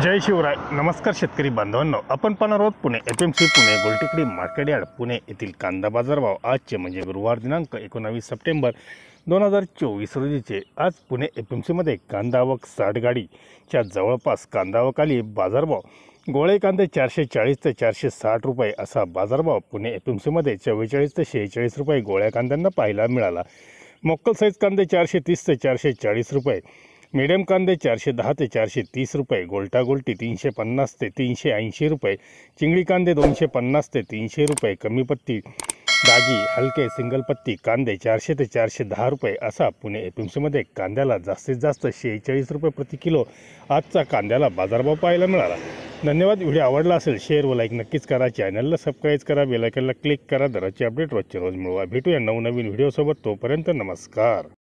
जय शिवराय। नमस्कार शेतकरी बांधवांनो, आपण पाहणार आहोत Pune FMC Pune Goltekdi market yard Pune येथील कांदा बाजारभाव आजचे म्हणजे गुरुवार दिनांक 19 सप्टेंबर 2024 रोजीचे। आज पुणे FMC मध्ये कांदा आवक 60 गाडीच्या जवळपास कांदा आवक आली। बाजारभाव गोळे कांदे 440 ते 460 रुपये असा बाजारभाव पुणे FMC मध्ये 44 ते 46 रुपये गोळ्या कांद्यांना पाहायला मिळाला। मोक्कल साईज कांदे 430 ते 440 रुपये, मीडियम कांदे 410 ते 430 रुपये, गोल्टा गोल्टी 350 ते 380 रुपये, चिंगडी कांदे 250 ते 300 रुपये, कमी पत्ती डागी हलके सिंगल पत्ती कांदे 400 ते 410 रुपये असा पुणे FMC मध्ये कांद्याला जास्तीत जास्त 46 रुपये प्रति किलो आजचा कांद्याला बाजारभाव पाहायला मिळाला। धन्यवाद। व्हिडिओ आवडला असेल शेअर व लाईक नक्कीच करा, चॅनलला सबस्क्राईब करा, बेल आयकॉनला क्लिक करा। दराची अपडेट रोजच्या रोज मिळवा। भेटूया नवनवीन व्हिडिओसोबत, तोपर्यंत नमस्कार।